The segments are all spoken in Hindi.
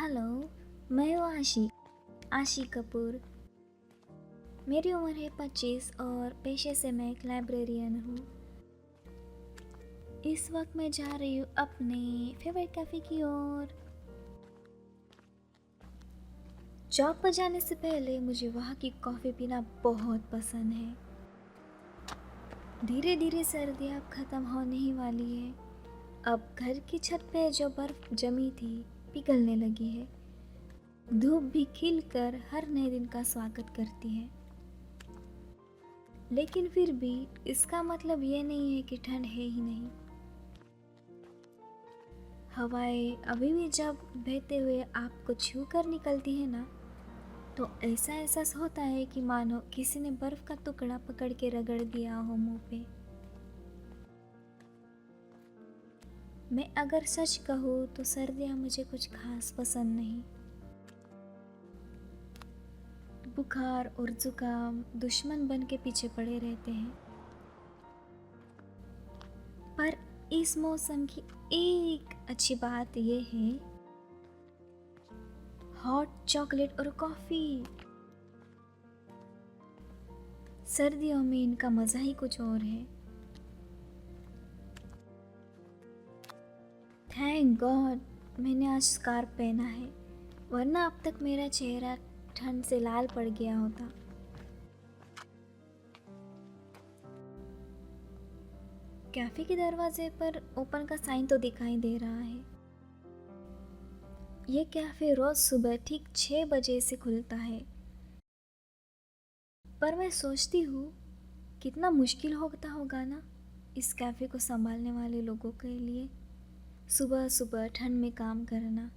हेलो, मैं हूँ आशी कपूर। मेरी उम्र है 25 और पेशे से मैं एक लाइब्रेरियन हूँ। इस वक्त मैं जा रही हूँ अपने फेवरेट कैफ़े की ओर। जॉब पर जाने से पहले मुझे वहाँ की कॉफ़ी पीना बहुत पसंद है। धीरे धीरे सर्दी अब ख़त्म होने ही वाली है। अब घर की छत पे जो बर्फ़ जमी थी पिघलने लगी है। धूप भी खिलकर हर नए दिन का स्वागत करती है। लेकिन फिर भी इसका मतलब ये नहीं है कि ठंड है ही नहीं। हवाएं अभी भी जब बहते हुए आपको छू कर निकलती है ना, तो ऐसा एहसास होता है कि मानो किसी ने बर्फ का टुकड़ा पकड़ के रगड़ दिया हो मुंह पे। मैं अगर सच कहूँ तो सर्दियाँ मुझे कुछ खास पसंद नहीं। बुखार और जुकाम दुश्मन बन के पीछे पड़े रहते हैं। पर इस मौसम की एक अच्छी बात यह है, हॉट चॉकलेट और कॉफ़ी। सर्दियों में इनका मज़ा ही कुछ और है। थैंक गॉड मैंने आज स्कार्फ पहना है, वरना अब तक मेरा चेहरा ठंड से लाल पड़ गया होता। कैफ़े के दरवाजे पर ओपन का साइन तो दिखाई दे रहा है। ये कैफ़े रोज़ सुबह ठीक 6 बजे से खुलता है। पर मैं सोचती हूँ कितना मुश्किल होता होगा ना इस कैफ़े को संभालने वाले लोगों के लिए, सुबह सुबह ठंड में काम करना।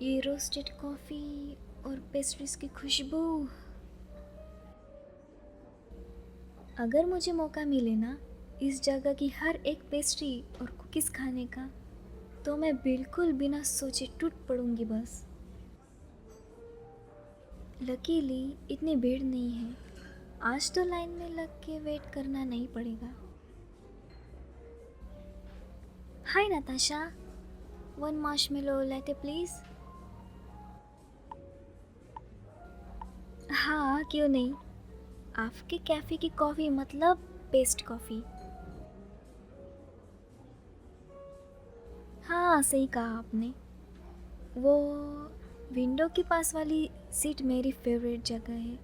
ये रोस्टेड कॉफ़ी और पेस्ट्रीज की खुशबू। अगर मुझे मौका मिले ना इस जगह की हर एक पेस्ट्री और कुकीज़ खाने का, तो मैं बिल्कुल बिना सोचे टूट पड़ूंगी बस। लकीली इतनी भीड़ नहीं है, आज तो लाइन में लग के वेट करना नहीं पड़ेगा। हाय नताशा, 1 मार्शमेलो लाटे प्लीज़। हाँ क्यों नहीं, आपके कैफ़े की कॉफ़ी मतलब बेस्ट कॉफ़ी। हाँ सही कहा आपने। वो विंडो के पास वाली सीट मेरी फेवरेट जगह है।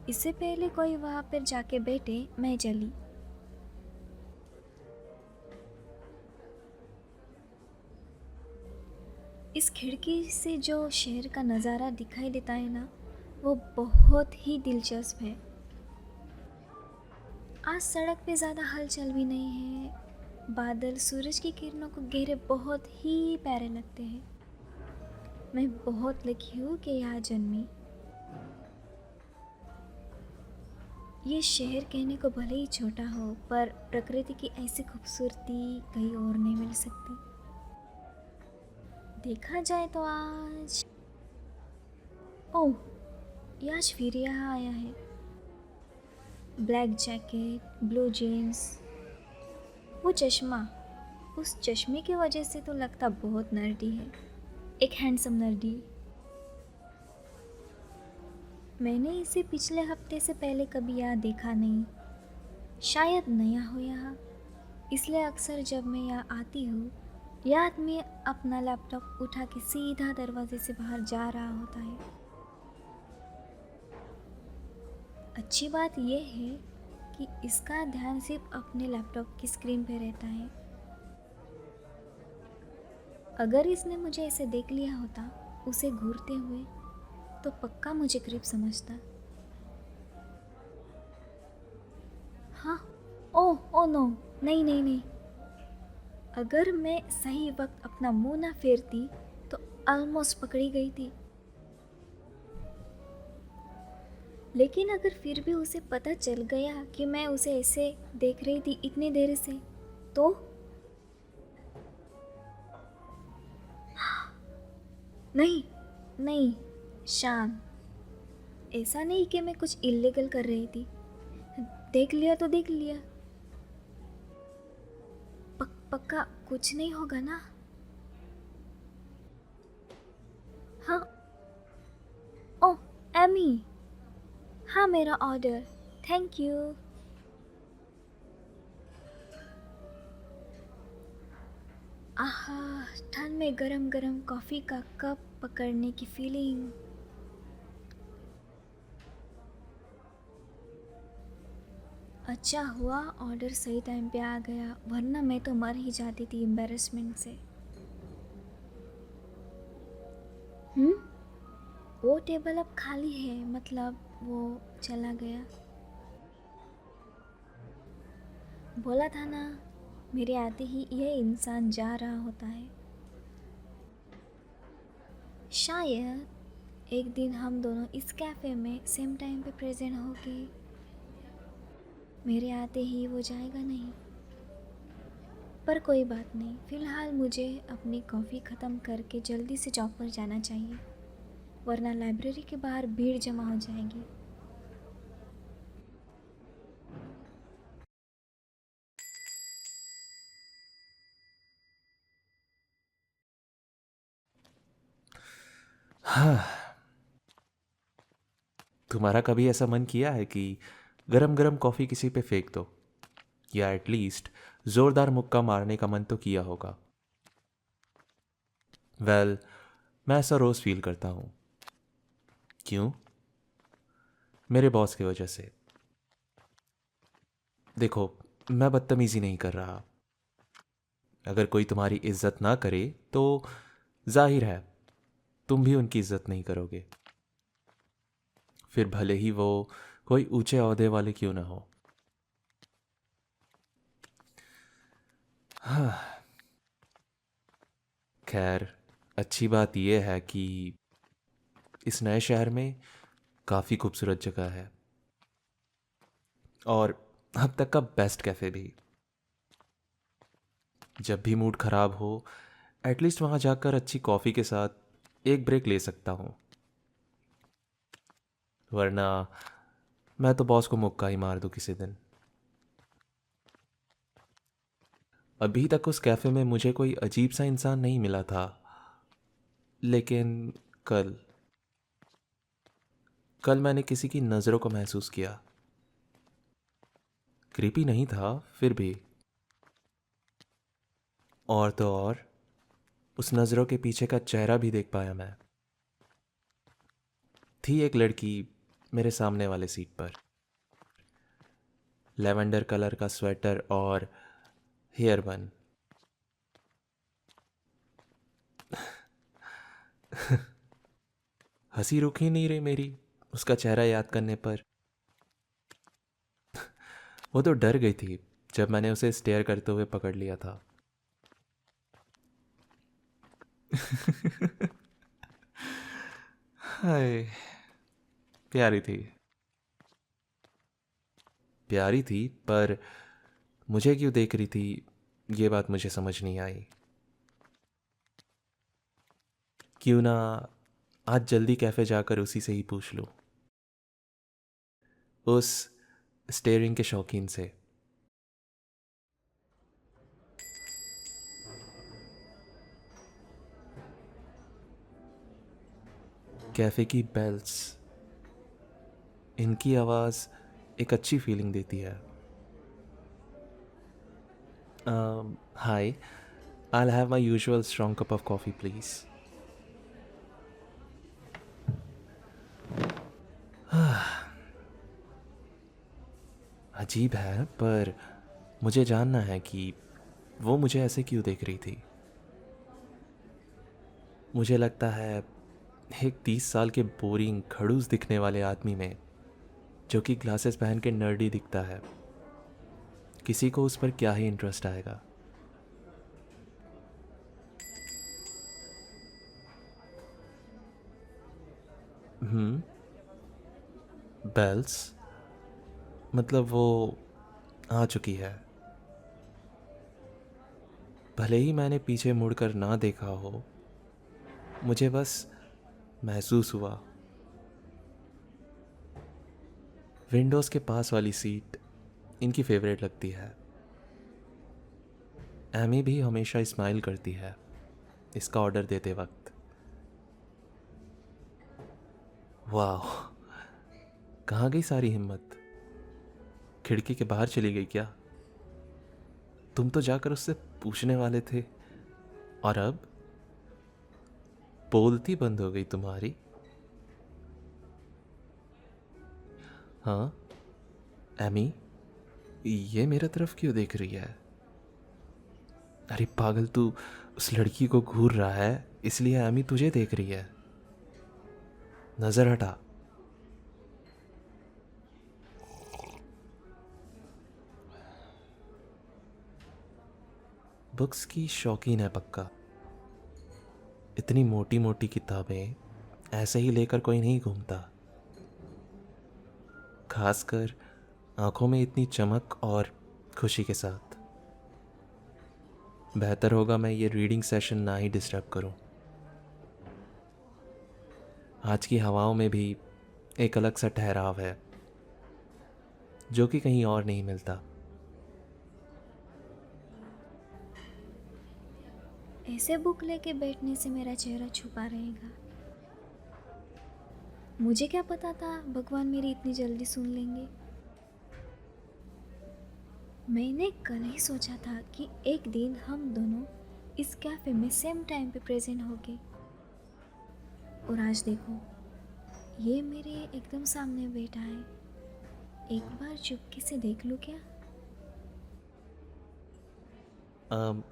इससे पहले कोई वहाँ पर जाके बैठे मैं चली। इस खिड़की से जो शहर का नज़ारा दिखाई देता है ना, वो बहुत ही दिलचस्प है। आज सड़क पे ज़्यादा हलचल भी नहीं है। बादल सूरज की किरणों को घेरे बहुत ही प्यारे लगते हैं। मैं बहुत लकी हूँ कि यहाँ जन्मी। ये शहर कहने को भले ही छोटा हो, पर प्रकृति की ऐसी खूबसूरती कहीं और नहीं मिल सकती। देखा जाए तो आज ओह, ये आज फिर यहाँ आया है। ब्लैक जैकेट, ब्लू जीन्स, वो चश्मा। उस चश्मे की वजह से तो लगता बहुत नर्डी है, एक हैंडसम नर्डी। मैंने इसे पिछले हफ्ते से पहले कभी यहाँ देखा नहीं। शायद नया हो यहाँ, इसलिए अक्सर जब मैं यहाँ आती हूँ यह आदमी अपना लैपटॉप उठा के सीधा दरवाजे से बाहर जा रहा होता है। अच्छी बात यह है कि इसका ध्यान सिर्फ अपने लैपटॉप की स्क्रीन पे रहता है। अगर इसने मुझे ऐसे देख लिया होता उसे घूरते हुए, तो पक्का मुझे क्रीप समझता। हाँ, ओह ओ नो, नहीं नहीं नहीं। अगर मैं सही वक्त अपना मुंह ना फेरती तो ऑलमोस्ट पकड़ी गई थी। लेकिन अगर फिर भी उसे पता चल गया कि मैं उसे ऐसे देख रही थी इतनी देर से, तो नहीं नहीं शान, ऐसा नहीं कि मैं कुछ इल्लीगल कर रही थी। देख लिया तो देख लिया। पक्का कुछ नहीं होगा ना? हाँ। ओह, एमी। हाँ, मेरा ऑर्डर। Thank you. आहा, ठंड में गरम गरम कॉफ़ी का कप पकड़ने की फीलिंग। अच्छा हुआ ऑर्डर सही टाइम पे आ गया, वरना मैं तो मर ही जाती थी एम्बेरसमेंट से। हम्म। वो टेबल अब खाली है, मतलब वो चला गया। बोला था ना, मेरे आते ही यह इंसान जा रहा होता है। शायद एक दिन हम दोनों इस कैफ़े में सेम टाइम पे प्रेजेंट होंगे। मेरे आते ही वो जाएगा नहीं। पर कोई बात नहीं, फ़िलहाल मुझे अपनी कॉफ़ी ख़त्म करके जल्दी से जॉब पर जाना चाहिए, वरना लाइब्रेरी के बाहर भीड़ जमा हो जाएगी। तुम्हारा कभी ऐसा मन किया है कि गरम गरम कॉफ़ी किसी पे फेंक दो, या एटलीस्ट ज़ोरदार मुक्का मारने का मन तो किया होगा? वेल, मैं ऐसा रोज़ फील करता हूँ। क्यों? मेरे बॉस की वजह से। देखो, मैं बदतमीज़ी नहीं कर रहा। अगर कोई तुम्हारी इज्जत ना करे तो जाहिर है तुम भी उनकी इज्जत नहीं करोगे, फिर भले ही वो कोई ऊंचे ओहदे वाले क्यों ना हो। खैर, अच्छी बात यह है कि इस नए शहर में काफ़ी खूबसूरत जगह है, और अब तक का बेस्ट कैफ़े भी। जब भी मूड ख़राब हो, एटलीस्ट वहाँ जाकर अच्छी कॉफ़ी के साथ एक ब्रेक ले सकता हूँ, वरना मैं तो बॉस को मुक्का ही मार दूँ किसी दिन। अभी तक उस कैफ़े में मुझे कोई अजीब सा इंसान नहीं मिला था, लेकिन कल कल मैंने किसी की नज़रों को महसूस किया। क्रीपी नहीं था, फिर भी। और तो और, उस नज़रों के पीछे का चेहरा भी देख पाया मैं। थी एक लड़की मेरे सामने वाले सीट पर, लेवेंडर कलर का स्वेटर और हेयर बन। हंसी रुक ही नहीं रही मेरी उसका चेहरा याद करने पर। वो तो डर गई थी जब मैंने उसे स्टेयर करते हुए पकड़ लिया था। हाय, प्यारी थी। प्यारी थी, पर मुझे क्यों देख रही थी ये बात मुझे समझ नहीं आई। क्यों ना आज जल्दी कैफ़े जाकर उसी से ही पूछ लूँ, उस स्टेयरिंग के शौकीन से। कैफ़े की बेल्स, इनकी आवाज़ एक अच्छी फीलिंग देती है। हाय, I'll have my usual strong cup of coffee, please. अजीब है, पर मुझे जानना है कि वो मुझे ऐसे क्यों देख रही थी। मुझे लगता है एक 30 साल के बोरिंग खड़ूस दिखने वाले आदमी में, जो कि ग्लासेस पहन के नर्डी दिखता है, किसी को उस पर क्या ही इंटरेस्ट आएगा। बेल्स, मतलब वो आ चुकी है। भले ही मैंने पीछे मुड़कर ना देखा हो, मुझे बस महसूस हुआ। विंडोज़ के पास वाली सीट इनकी फेवरेट लगती है। एमी भी हमेशा स्माइल करती है इसका ऑर्डर देते वक्त। वाह, कहाँ गई सारी हिम्मत? खिड़की के बाहर चली गई क्या? तुम तो जाकर उससे पूछने वाले थे, और अब बोलती बंद हो गई तुम्हारी। हाँ एमी, ये मेरे तरफ क्यों देख रही है? अरे पागल, तू उस लड़की को घूर रहा है इसलिए एमी तुझे देख रही है। नजर हटा। बुक्स की शौकीन है पक्का। इतनी मोटी मोटी किताबें ऐसे ही लेकर कोई नहीं घूमता, खासकर आंखों में इतनी चमक और खुशी के साथ। बेहतर होगा मैं ये रीडिंग सेशन ना ही डिस्टर्ब करूं। आज की हवाओं में भी एक अलग सा ठहराव है जो कि कहीं और नहीं मिलता। ऐसे बुक लेके बैठने से मेरा चेहरा छुपा रहेगा। मुझे क्या पता था भगवान मेरी इतनी जल्दी सुन लेंगे। मैंने कल ही सोचा था कि एक दिन हम दोनों इस कैफे में सेम टाइम पे प्रेजेंट होंगे, और आज देखो ये मेरे एकदम सामने बैठा है। एक बार चुपके से देख लूं क्या?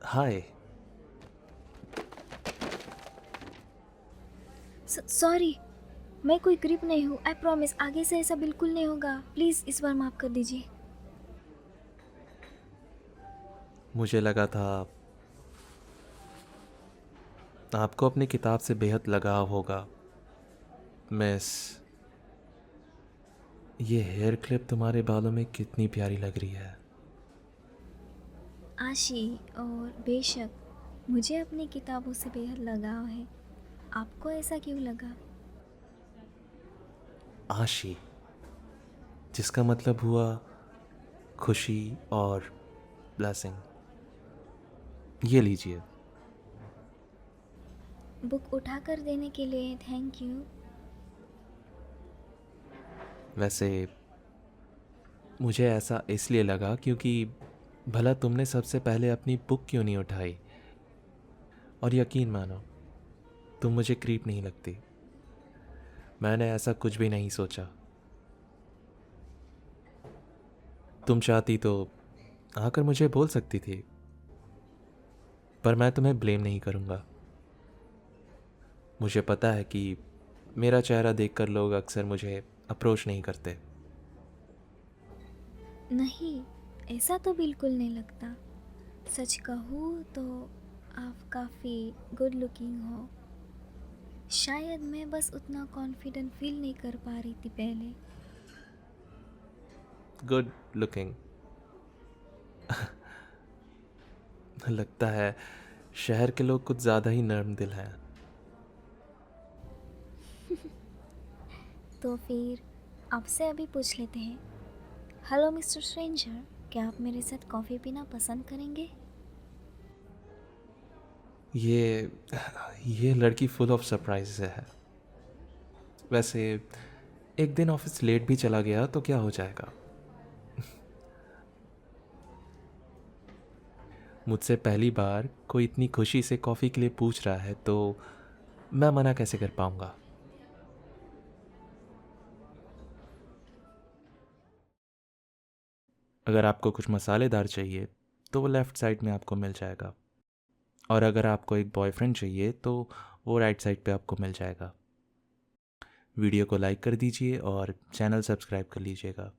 हाय। सॉरी, मैं कोई क्रिप नहीं हूँ। आई प्रॉमिस आगे से ऐसा बिल्कुल नहीं होगा। प्लीज़ इस बार माफ़ कर दीजिए। मुझे लगा था आपको अपनी किताब से बेहद लगाव होगा मिस। ये हेयर क्लिप तुम्हारे बालों में कितनी प्यारी लग रही है। आशी, और बेशक मुझे अपनी किताबों से बेहद लगाव है। आपको ऐसा क्यों लगा? आशी, जिसका मतलब हुआ खुशी और ब्लेसिंग। ये लीजिए। बुक उठा कर देने के लिए थैंक यू। वैसे मुझे ऐसा इसलिए लगा क्योंकि भला तुमने सबसे पहले अपनी बुक क्यों नहीं उठाई? और यकीन मानो तुम मुझे क्रीप नहीं लगती। मैंने ऐसा कुछ भी नहीं सोचा। तुम चाहती तो आकर मुझे बोल सकती थी, पर मैं तुम्हें ब्लेम नहीं करूँगा। मुझे पता है कि मेरा चेहरा देखकर लोग अक्सर मुझे अप्रोच नहीं करते। नहीं, ऐसा तो बिल्कुल नहीं लगता। सच कहूँ तो आप काफ़ी गुड लुकिंग हो। शायद मैं बस उतना कॉन्फिडेंट फील नहीं कर पा रही थी पहले। Good looking? लगता है शहर के लोग कुछ ज़्यादा ही नर्म दिल हैं। तो फिर आपसे अभी पूछ लेते हैं। हेलो मिस्टर स्ट्रेंजर, क्या आप मेरे साथ कॉफ़ी पीना पसंद करेंगे? ये लड़की फुल ऑफ सरप्राइज है। वैसे एक दिन ऑफिस लेट भी चला गया तो क्या हो जाएगा? मुझसे पहली बार कोई इतनी खुशी से कॉफ़ी के लिए पूछ रहा है तो मैं मना कैसे कर पाऊंगा? अगर आपको कुछ मसालेदार चाहिए तो वो लेफ़्ट साइड में आपको मिल जाएगा, और अगर आपको एक बॉयफ्रेंड चाहिए तो वो राइट साइड पे आपको मिल जाएगा। वीडियो को लाइक कर दीजिए और चैनल सब्सक्राइब कर लीजिएगा।